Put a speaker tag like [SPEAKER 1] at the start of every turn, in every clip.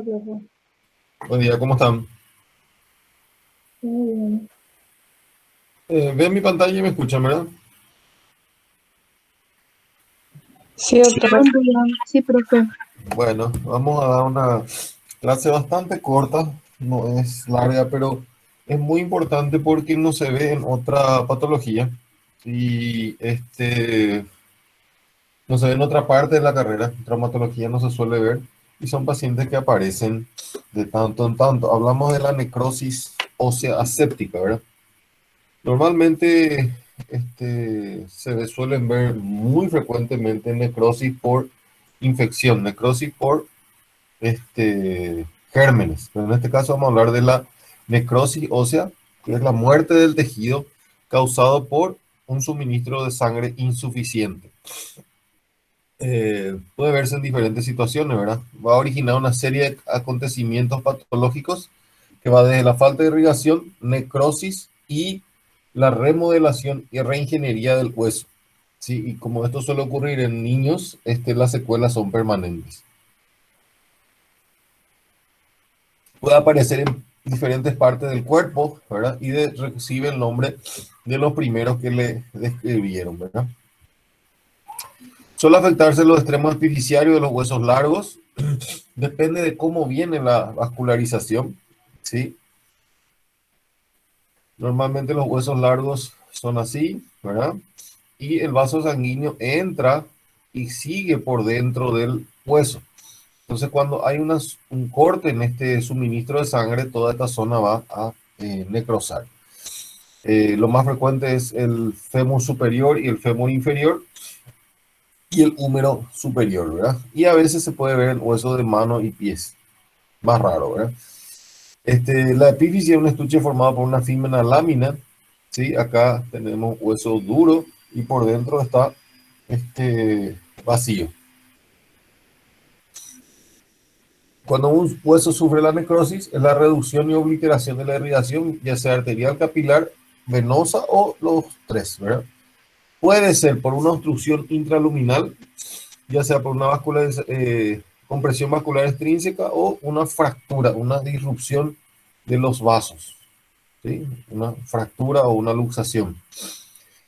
[SPEAKER 1] profe.
[SPEAKER 2] Buen día, ¿cómo están?
[SPEAKER 1] Muy bien.
[SPEAKER 2] Ven mi pantalla y me escuchan, ¿verdad?
[SPEAKER 1] Sí, doctor.
[SPEAKER 3] Buen día. Sí, profe.
[SPEAKER 2] Bueno, vamos a dar una clase bastante corta, no es larga, pero es muy importante porque no se ve en otra patología y no se ve en otra parte de la carrera. Traumatología no se suele ver y son pacientes que aparecen de tanto en tanto. Hablamos de la necrosis ósea aséptica, ¿verdad? Normalmente suelen ver muy frecuentemente necrosis por infección, necrosis por gérmenes. Pero en este caso vamos a hablar de la necrosis ósea, que es la muerte del tejido causado por un suministro de sangre insuficiente. Puede verse en diferentes situaciones, ¿verdad? Va a originar una serie de acontecimientos patológicos que va desde la falta de irrigación, necrosis y la remodelación y reingeniería del hueso. Sí, y como esto suele ocurrir en niños, las secuelas son permanentes. Puede aparecer en diferentes partes del cuerpo, ¿verdad? Y recibe el nombre de los primeros que le describieron, ¿verdad? Suele afectarse los extremos epifisiarios de los huesos largos. Depende de cómo viene la vascularización, ¿sí? Normalmente los huesos largos son así, ¿verdad? Y el vaso sanguíneo entra y sigue por dentro del hueso. Entonces, cuando hay un corte en este suministro de sangre, toda esta zona va a necrosar. Lo más frecuente es el fémur superior y el fémur inferior y el húmero superior, ¿verdad? Y a veces se puede ver el hueso de mano y pies. Más raro, ¿verdad? La epífisis es un estuche formado por una fina lámina, ¿sí? Acá tenemos hueso duro y por dentro está vacío. Cuando un hueso sufre la necrosis, es la reducción y obliteración de la irrigación, ya sea arterial, capilar, venosa o los tres, ¿verdad? Puede ser por una obstrucción intraluminal, ya sea por una compresión vascular extrínseca o una fractura, una disrupción de los vasos, ¿sí? Una fractura o una luxación.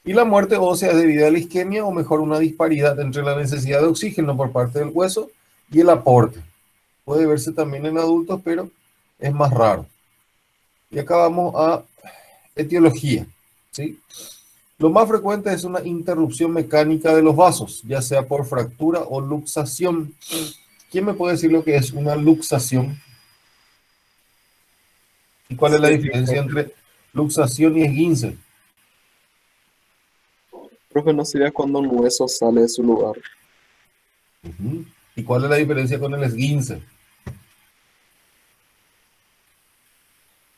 [SPEAKER 2] Y la muerte ósea es debida a la isquemia o mejor una disparidad entre la necesidad de oxígeno por parte del hueso y el aporte. Puede verse también en adultos, pero es más raro. Y acá vamos a etiología, ¿sí? Lo más frecuente es una interrupción mecánica de los vasos, ya sea por fractura o luxación. ¿Quién me puede decir lo que es una luxación? ¿Y cuál es la
[SPEAKER 4] Sí,
[SPEAKER 2] diferencia entre luxación y esguince?
[SPEAKER 4] profe, no sería cuando un hueso sale de su lugar.
[SPEAKER 2] Ujú. ¿Y cuál es la diferencia con el esguince?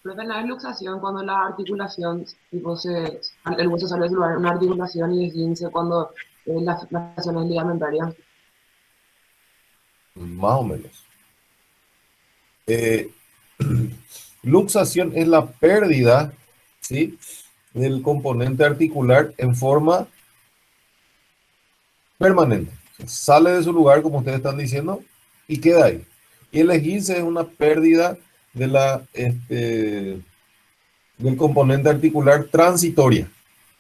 [SPEAKER 5] Profe, la luxación cuando la articulación, tipo, el hueso sale de su lugar, una articulación y esguince cuando las lesiones ligamentarias.
[SPEAKER 2] Más o menos. Eh, luxación es la pérdida, ¿sí?, del componente articular en forma permanente. Sale de su lugar, como ustedes están diciendo, y queda ahí. Y el esguince es una pérdida de del componente articular transitoria.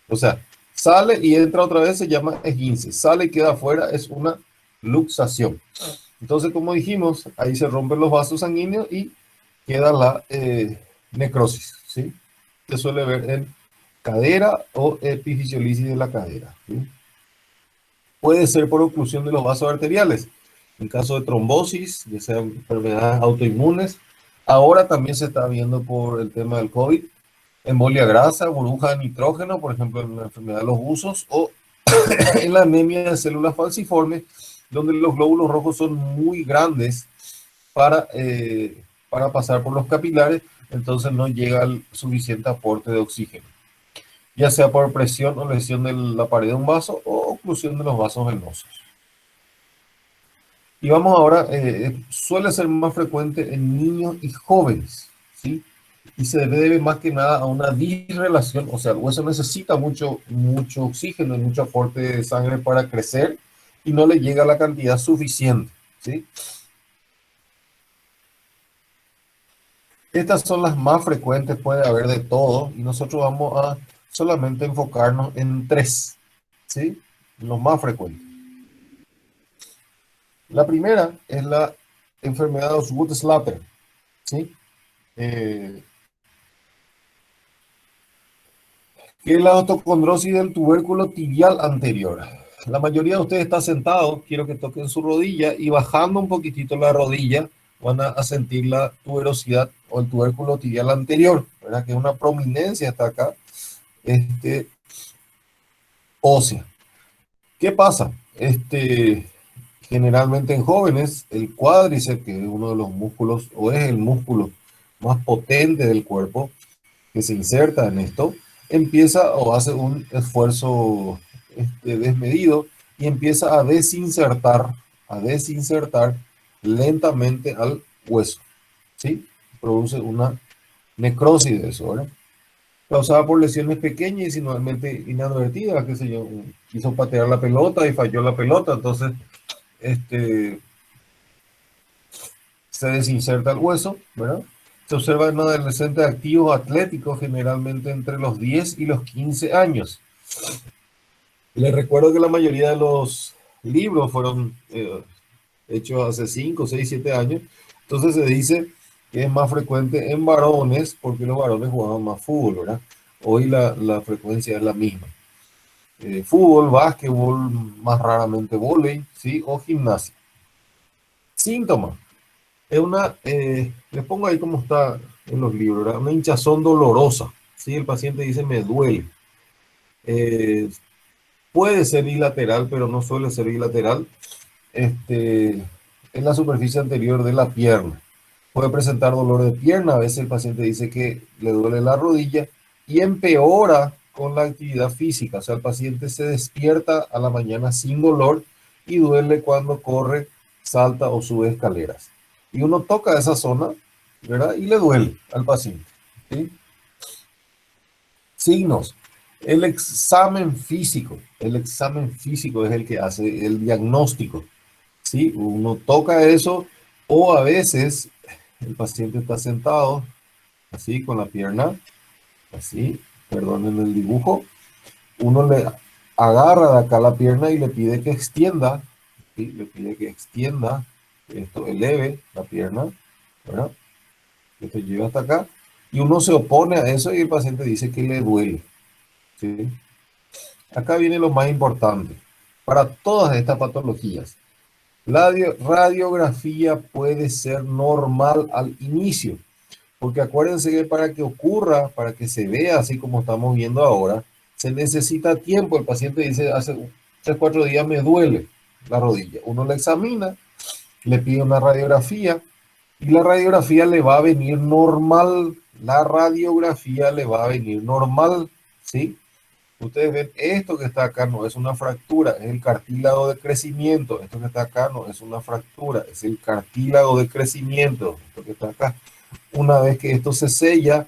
[SPEAKER 2] O sea, sale y entra otra vez, se llama esguince. Sale y queda afuera, es una luxación. Entonces, como dijimos, ahí se rompen los vasos sanguíneos y queda la necrosis, ¿sí? Se suele ver en cadera o epifisiolisis de la cadera, ¿sí? Puede ser por oclusión de los vasos arteriales. En caso de trombosis, ya sean enfermedades autoinmunes, ahora también se está viendo por el tema del COVID, embolia grasa, burbuja de nitrógeno, por ejemplo, en la enfermedad de los buzos, o en la anemia de células falciformes, donde los glóbulos rojos son muy grandes para pasar por los capilares, entonces no llega el suficiente aporte de oxígeno, ya sea por presión o lesión de la pared de un vaso o oclusión de los vasos venosos. Y vamos ahora, suele ser más frecuente en niños y jóvenes, ¿sí? Y se debe más que nada a una disrelación, o sea, el hueso necesita mucho oxígeno y mucho aporte de sangre para crecer y no le llega la cantidad suficiente, ¿sí? Estas son las más frecuentes, puede haber de todo, y nosotros vamos a solamente enfocarnos en tres, ¿sí? Los más frecuentes. La primera es la enfermedad de Osgood-Schlatter, ¿sí? Que es la osteocondrosis del tubérculo tibial anterior. La mayoría de ustedes está sentado, quiero que toquen su rodilla y bajando un poquitito la rodilla van a sentir la tuberosidad o el tubérculo tibial anterior, ¿verdad? Que es una prominencia hasta acá, ósea. ¿Qué pasa? Generalmente en jóvenes, el cuádriceps, que es uno de los músculos o es el músculo más potente del cuerpo, que se inserta en esto, empieza o hace un esfuerzo desmedido y empieza a desinsertar lentamente al hueso, ¿sí? Produce una necrosis de eso, ¿verdad? Causada por lesiones pequeñas y normalmente inadvertidas, qué sé yo, quiso patear la pelota y falló la pelota, entonces se desinserta el hueso, ¿verdad? Se observa en adolescentes activos atléticos, generalmente entre los 10 y los 15 años. Les recuerdo que la mayoría de los libros fueron hechos hace 5, 6, 7 años. Entonces se dice que es más frecuente en varones porque los varones jugaban más fútbol, ¿verdad? Hoy la frecuencia es la misma. Fútbol, básquetbol, más raramente vóley, ¿sí? O gimnasia. Síntomas. Es les pongo ahí como está en los libros, ¿verdad? Una hinchazón dolorosa, ¿sí? El paciente dice, me duele. Eh, Puede ser bilateral, pero no suele ser bilateral. En la superficie anterior de la pierna. Puede presentar dolor de pierna, a veces el paciente dice que le duele la rodilla y empeora con la actividad física. O sea, el paciente se despierta a la mañana sin dolor y duele cuando corre, salta o sube escaleras. Y uno toca esa zona, ¿verdad? Y le duele al paciente, ¿sí? Signos. El examen físico es el que hace el diagnóstico, ¿sí? Uno toca eso o a veces el paciente está sentado, así, con la pierna, así, perdonen el dibujo, uno le agarra de acá la pierna y le pide que extienda, ¿sí? Le pide que extienda, esto eleve la pierna, ¿verdad? Esto llega hasta acá, y uno se opone a eso y el paciente dice que le duele, ¿sí? Acá viene lo más importante. Para todas estas patologías, la radiografía puede ser normal al inicio, porque acuérdense que para que ocurra, para que se vea así como estamos viendo ahora, se necesita tiempo. El paciente dice, hace 3, 4 días me duele la rodilla. Uno la examina, le pide una radiografía y la radiografía le va a venir normal. La radiografía le va a venir normal, ¿sí? Ustedes ven, esto que está acá no es una fractura, es el cartílago de crecimiento. Esto que está acá no es una fractura, es el cartílago de crecimiento. Esto que está acá. Una vez que esto se sella,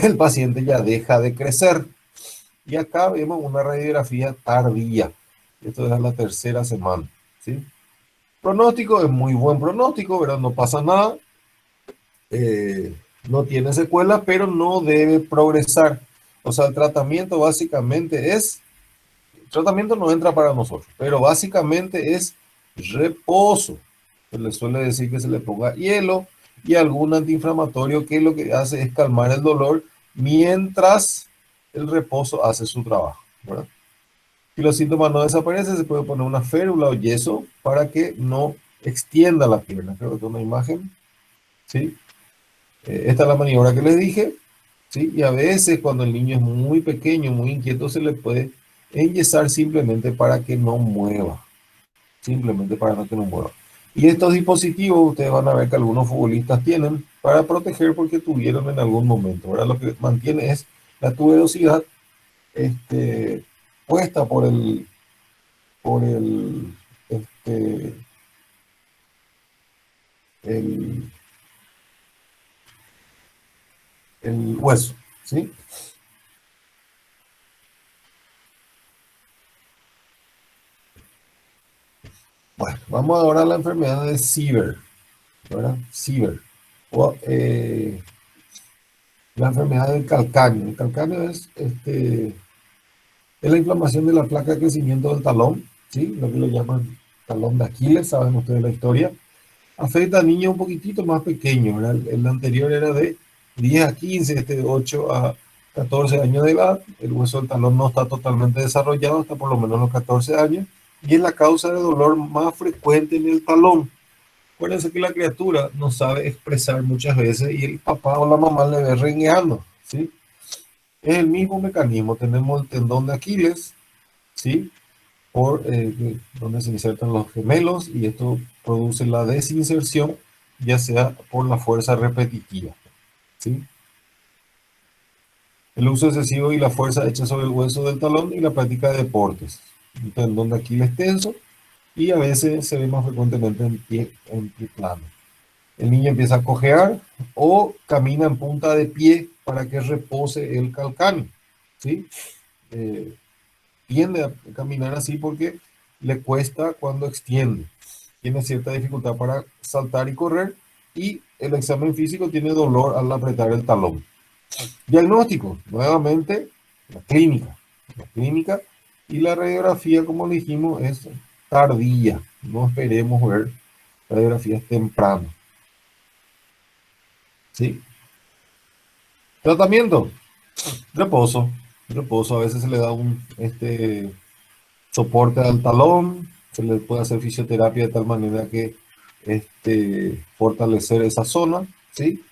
[SPEAKER 2] el paciente ya deja de crecer. Y acá vemos una radiografía tardía. Esto es a la tercera semana, ¿sí? Pronóstico es muy buen pronóstico, ¿verdad? No pasa nada. No tiene secuela, pero no debe progresar. O sea, el tratamiento básicamente es, el tratamiento no entra para nosotros, pero básicamente es reposo. Se le suele decir que se le ponga hielo y algún antiinflamatorio que lo que hace es calmar el dolor mientras el reposo hace su trabajo, ¿verdad? Si los síntomas no desaparecen, se puede poner una férula o yeso para que no extienda la pierna. Creo que es una imagen, ¿sí? Esta es la maniobra que les dije, ¿sí? Y a veces cuando el niño es muy pequeño, muy inquieto, se le puede enyesar simplemente para que no mueva. Simplemente para que no mueva. Y estos dispositivos ustedes van a ver que algunos futbolistas tienen para proteger porque tuvieron en algún momento. Ahora lo que mantiene es la tuberosidad puesta por este, el, el hueso, ¿sí? Bueno, vamos ahora a la enfermedad de Seaver, ¿verdad? Seaver. O, la enfermedad del calcáneo. El calcáneo es la inflamación de la placa de crecimiento del talón, ¿sí? Lo que lo llaman talón de Aquiles, saben ustedes la historia. Afecta a niños un poquitito más pequeños, ¿verdad? El anterior era de 10 a 15, este de 8 a 14 años de edad. El hueso del talón no está totalmente desarrollado hasta por lo menos los 14 años y es la causa de dolor más frecuente en el talón. Acuérdense que la criatura no sabe expresar muchas veces y el papá o la mamá le ve rengueando, ¿sí? Es el mismo mecanismo. Tenemos el tendón de Aquiles, ¿sí? Donde se insertan los gemelos y esto produce la desinserción, ya sea por la fuerza repetitiva, ¿sí? El uso excesivo y la fuerza hecha sobre el hueso del talón y la práctica de deportes. Un tendón de Aquiles tenso y a veces se ve más frecuentemente en pie plano. El niño empieza a cojear o camina en punta de pie para que repose el calcáneo, ¿sí? Tiende a caminar así porque le cuesta cuando extiende. Tiene cierta dificultad para saltar y correr y el examen físico tiene dolor al apretar el talón. Diagnóstico, nuevamente, la clínica. La clínica y la radiografía, como dijimos, es tardía. No esperemos ver radiografías temprano. ¿Sí? Tratamiento. Reposo. Reposo. A veces se le da un soporte al talón. Se le puede hacer fisioterapia de tal manera que fortalecer esa zona. ¿Sí?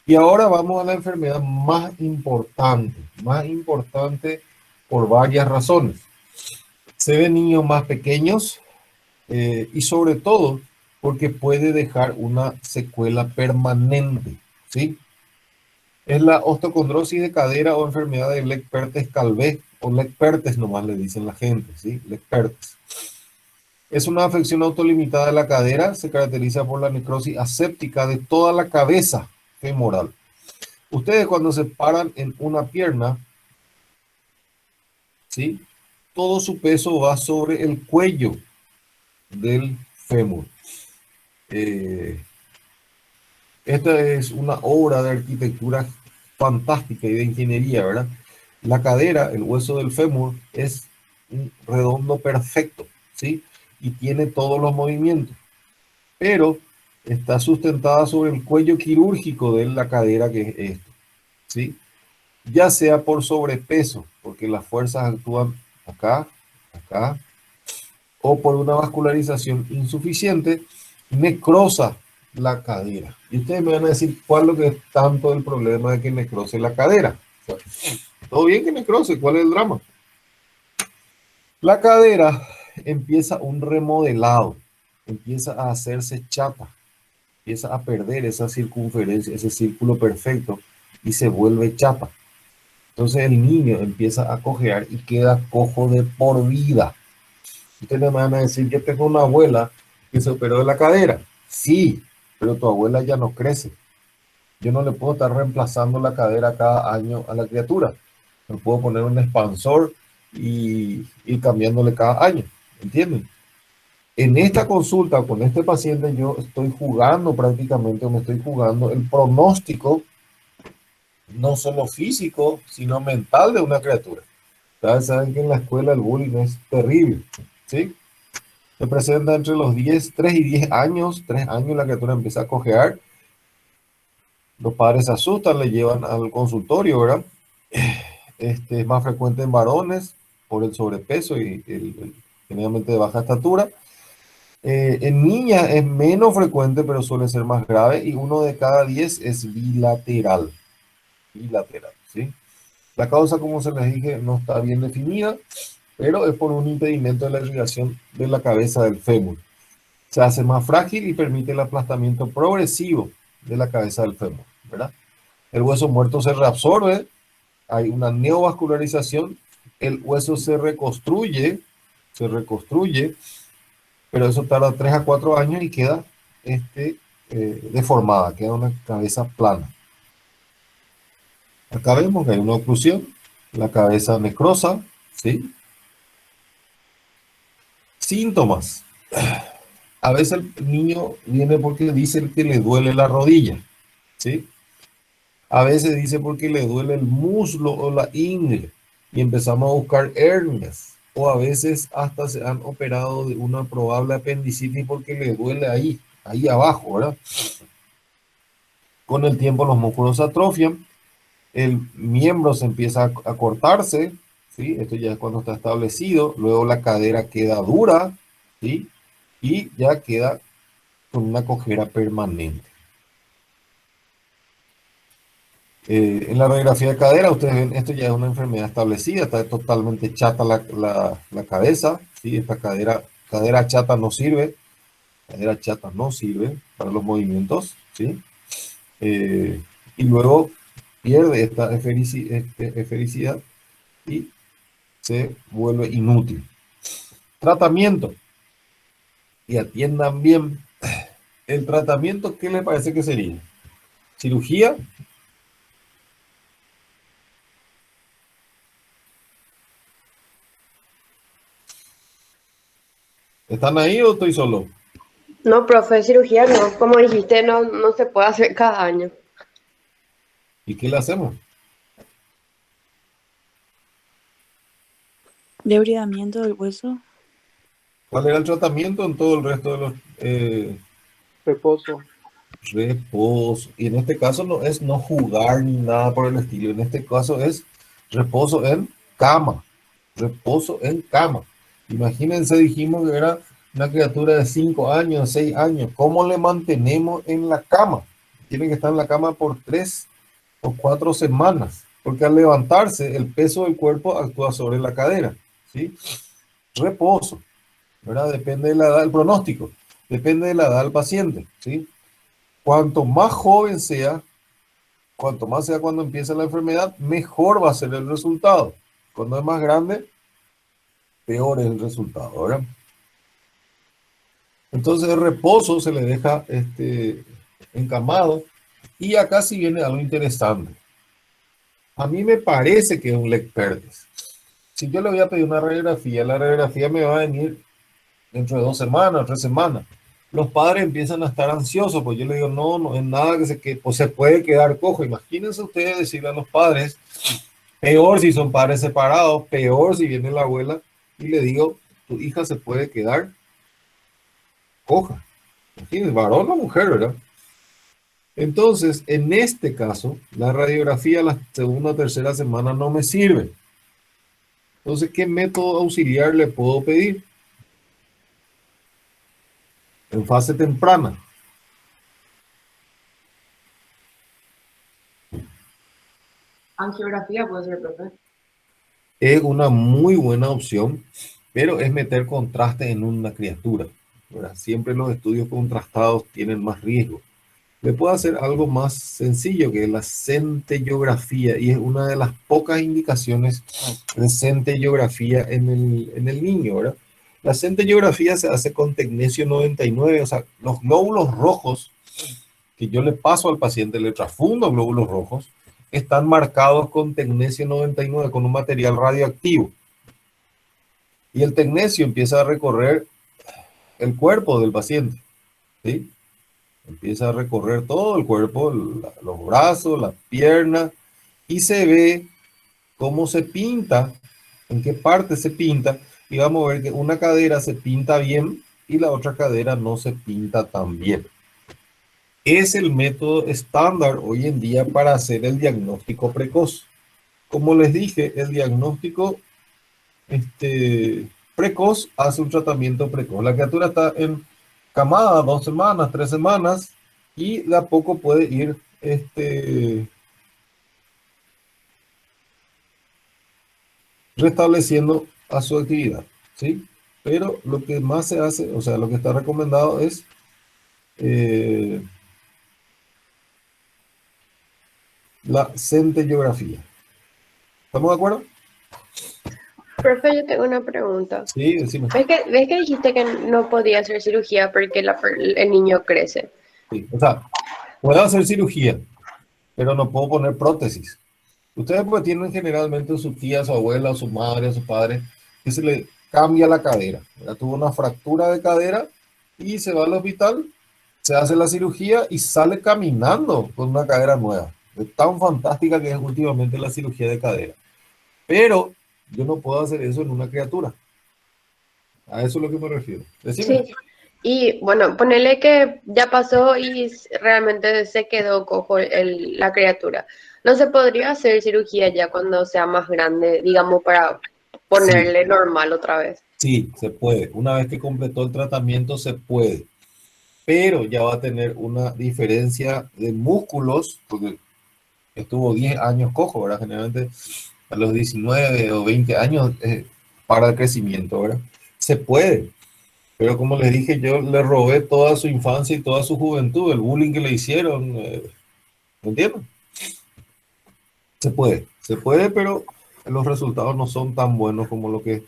[SPEAKER 2] Y ahora vamos a la enfermedad más importante por varias razones. Se ven niños más pequeños y sobre todo porque puede dejar una secuela permanente, ¿sí? Es la osteocondrosis de cadera o enfermedad de Legg-Pertes-Calvé, o Legg-Pertes nomás le dicen la gente, ¿sí? Legg-Pertes. Es una afección autolimitada de la cadera, se caracteriza por la necrosis aséptica de toda la cabeza femoral. Ustedes cuando se paran en una pierna, ¿sí? Todo su peso va sobre el cuello del fémur. Esta es una obra de arquitectura fantástica y de ingeniería, ¿verdad? La cadera, el hueso del fémur, es un redondo perfecto, ¿sí? Y tiene todos los movimientos, pero está sustentada sobre el cuello quirúrgico de la cadera, que es esto, ¿sí? Ya sea por sobrepeso, porque las fuerzas actúan acá, acá, o por una vascularización insuficiente, necrosa la cadera. Y ustedes me van a decir cuál es lo que es tanto el problema de que necrose la cadera. O sea, todo bien que necrose, ¿cuál es el drama? La cadera empieza un remodelado, empieza a hacerse chata, empieza a perder esa circunferencia, ese círculo perfecto y se vuelve chata. Entonces el niño empieza a cojear y queda cojo de por vida. Ustedes me van a decir que tengo una abuela que se operó de la cadera. Sí, pero tu abuela ya no crece. Yo no le puedo estar reemplazando la cadera cada año a la criatura. No puedo poner un expansor y ir cambiándole cada año. ¿Entienden? En esta consulta con este paciente yo estoy jugando prácticamente, o me estoy jugando el pronóstico, no solo físico, sino mental de una criatura. Ustedes saben que en la escuela el bullying es terrible, ¿sí? Se presenta entre los 3 y 10 años, 3 años la criatura empieza a cojear. Los padres se asustan, le llevan al consultorio, ¿verdad? Es más frecuente en varones por el sobrepeso y generalmente de baja estatura. En niñas es menos frecuente, pero suele ser más grave, y 1 de cada 10 es bilateral. Bilateral, ¿sí? La causa, como se les dije, no está bien definida, pero es por un impedimento de la irrigación de la cabeza del fémur. Se hace más frágil y permite el aplastamiento progresivo de la cabeza del fémur, ¿verdad? El hueso muerto se reabsorbe, hay una neovascularización, el hueso se reconstruye, pero eso tarda 3 a 4 años y queda deformada, queda una cabeza plana. Acá vemos que hay una oclusión, la cabeza necrosa, ¿sí? Síntomas. A veces el niño viene porque dice que le duele la rodilla, ¿sí? A veces dice porque le duele el muslo o la ingle y empezamos a buscar hernias. O a veces hasta se han operado de una probable apendicitis porque le duele ahí abajo, ¿verdad? Con el tiempo los músculos se atrofian, el miembro se empieza a cortarse, ¿sí? Esto ya es cuando está establecido. Luego la cadera queda dura, ¿sí? Y ya queda con una cojera permanente. En la radiografía de cadera, ustedes ven, esto ya es una enfermedad establecida, está totalmente chata la cabeza, ¿sí? Esta cadera chata no sirve, cadera chata no sirve para los movimientos, ¿sí? Eh, y luego pierde esta esfericidad y se vuelve inútil. Tratamiento. Y atiendan bien. El tratamiento, ¿qué les parece que sería? ¿Cirugía? ¿Están ahí o estoy solo?
[SPEAKER 3] No, profe, cirugía no, como dijiste, no se puede hacer cada año.
[SPEAKER 2] ¿Y qué le hacemos?
[SPEAKER 6] Debridamiento del hueso.
[SPEAKER 2] ¿Cuál era el tratamiento en todo el resto de los
[SPEAKER 4] Reposo.
[SPEAKER 2] reposo? Y en este caso no es no jugar ni nada por el estilo. En este caso es reposo en cama. Reposo en cama. Imagínense, dijimos que era una criatura de 5 años, 6 años. ¿Cómo le mantenemos en la cama? Tiene que estar en la cama por 3 o 4 semanas. Porque al levantarse, el peso del cuerpo actúa sobre la cadera, ¿sí? Reposo, ¿verdad? Depende de la edad, el pronóstico. Depende de la edad del paciente, ¿sí? Cuanto más joven sea, cuanto más sea cuando empieza la enfermedad, mejor va a ser el resultado. Cuando es más grande, peor es el resultado, ¿verdad? Entonces el reposo se le deja encamado. Y acá sí viene algo interesante. A mí me parece que es un leg perdes. Si yo le voy a pedir una radiografía, la radiografía me va a venir dentro de 2 semanas, 3 semanas. Los padres empiezan a estar ansiosos, pues yo le digo, no es nada que pues se puede quedar cojo. Imagínense ustedes decirle a los padres, peor si son padres separados, peor si viene la abuela y le digo, tu hija se puede quedar coja. Imagínense, varón o mujer, ¿verdad? Entonces, en este caso, la radiografía la segunda o tercera semana no me sirve. Entonces, ¿qué método auxiliar le puedo pedir? En fase temprana.
[SPEAKER 5] Angiografía puede ser, profe.
[SPEAKER 2] Es una muy buena opción, pero es meter contraste en una criatura, ¿verdad? Siempre los estudios contrastados tienen más riesgo. Le puedo hacer algo más sencillo, que es la centellografía, y es una de las pocas indicaciones de centellografía en el niño, ¿verdad? La centellografía se hace con tecnesio 99, o sea, los glóbulos rojos que yo le paso al paciente, le transfundo glóbulos rojos, están marcados con tecnesio 99, con un material radioactivo. Y el tecnesio empieza a recorrer el cuerpo del paciente, ¿sí? Empieza a recorrer todo el cuerpo, los brazos, las piernas, y se ve cómo se pinta, en qué parte se pinta, y vamos a ver que una cadera se pinta bien y la otra cadera no se pinta tan bien. Es el método estándar hoy en día para hacer el diagnóstico precoz. Como les dije, el diagnóstico precoz hace un tratamiento precoz. La criatura está en camada 2 semanas, 3 semanas, y de a poco puede ir restableciendo a su actividad, ¿sí? Pero lo que más se hace, o sea, lo que está recomendado es la centellografía. ¿Estamos de acuerdo?
[SPEAKER 3] Profe, yo tengo una pregunta.
[SPEAKER 2] Sí, decime.
[SPEAKER 3] ¿Ves que dijiste que no podía hacer cirugía porque el niño crece?
[SPEAKER 2] Sí, o sea, puedo hacer cirugía, pero no puedo poner prótesis. Ustedes pues tienen generalmente su tía, su abuela, su madre, su padre, que se le cambia la cadera. ¿Verdad? Tuvo una fractura de cadera y se va al hospital se hace la cirugía y sale caminando con una cadera nueva. Es tan fantástica que es últimamente la cirugía de cadera. Pero yo no puedo hacer eso en una criatura. A eso es lo que me refiero. Decime.
[SPEAKER 3] Sí. Y bueno, ponele que ya pasó y realmente se quedó cojo la criatura. ¿No se podría hacer cirugía ya cuando sea más grande, digamos, para ponerle normal otra vez?
[SPEAKER 2] Sí, se puede. Una vez que completó el tratamiento, se puede. Pero ya va a tener una diferencia de músculos, porque estuvo 10 años cojo, ¿verdad? Generalmente a los 19 o 20 años para el crecimiento, ¿verdad? Se puede. Pero como les dije, yo le robé toda su infancia y toda su juventud, el bullying que le hicieron, ¿me entienden? Se puede, pero los resultados no son tan buenos como lo que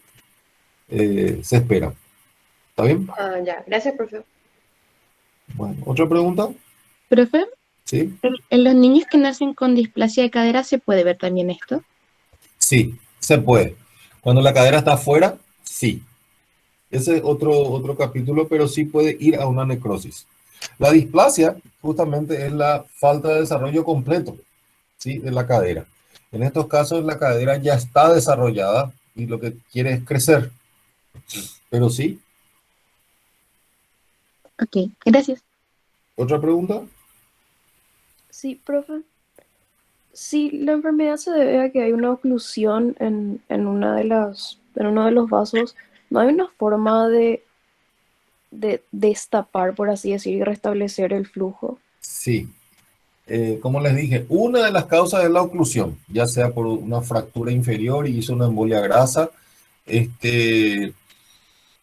[SPEAKER 2] se espera. ¿Está bien?
[SPEAKER 3] Ah, ya. Gracias, profe.
[SPEAKER 2] Bueno, ¿otra pregunta?
[SPEAKER 7] Profe,
[SPEAKER 2] Sí.
[SPEAKER 7] en los niños que nacen con displasia de cadera, ¿se puede ver también esto?
[SPEAKER 2] Sí, se puede. Cuando la cadera está afuera, sí. Ese es otro capítulo, pero sí puede ir a una necrosis. La displasia justamente es la falta de desarrollo completo, ¿sí? De la cadera. En estos casos la cadera ya está desarrollada y lo que quiere es crecer. Pero sí.
[SPEAKER 7] Ok, gracias.
[SPEAKER 2] ¿Otra pregunta?
[SPEAKER 1] Sí, profe. Si la enfermedad se debe a que hay una oclusión en en uno de los vasos, ¿no hay una forma de destapar, por así decir, y restablecer el flujo?
[SPEAKER 2] Sí. Como les dije, una de las causas es la oclusión, ya sea por una fractura inferior y hizo una embolia grasa,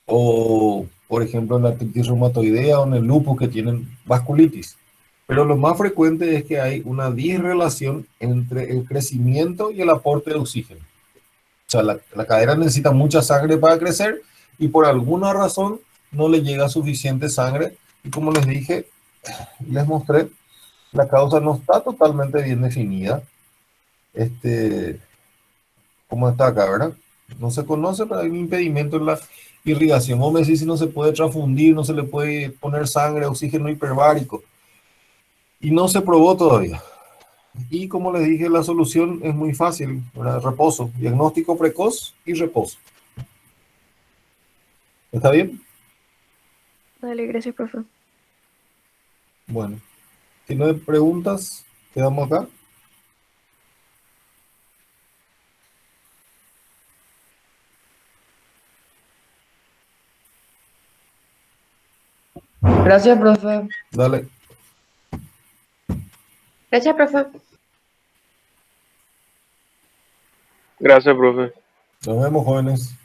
[SPEAKER 2] o por ejemplo en la artritis reumatoidea o en el lupus que tienen vasculitis. Pero lo más frecuente es que hay una disrelación entre el crecimiento y el aporte de oxígeno. O sea, la cadera necesita mucha sangre para crecer y por alguna razón no le llega suficiente sangre. Y como les dije, les mostré, la causa no está totalmente bien definida. Como está acá, ¿verdad? No se conoce, pero hay un impedimento en la irrigación. Vos me decís si no se puede transfundir, no se le puede poner sangre, oxígeno hiperbárico. Y no se probó todavía. Y como les dije, la solución es muy fácil, ¿verdad? Reposo, diagnóstico precoz y reposo. ¿Está bien?
[SPEAKER 1] Dale, gracias, profe.
[SPEAKER 2] Bueno, si no hay preguntas, quedamos acá.
[SPEAKER 5] Gracias, profe.
[SPEAKER 2] Dale,
[SPEAKER 3] Gracias, profe.
[SPEAKER 8] Gracias, profe.
[SPEAKER 2] nos vemos, jóvenes.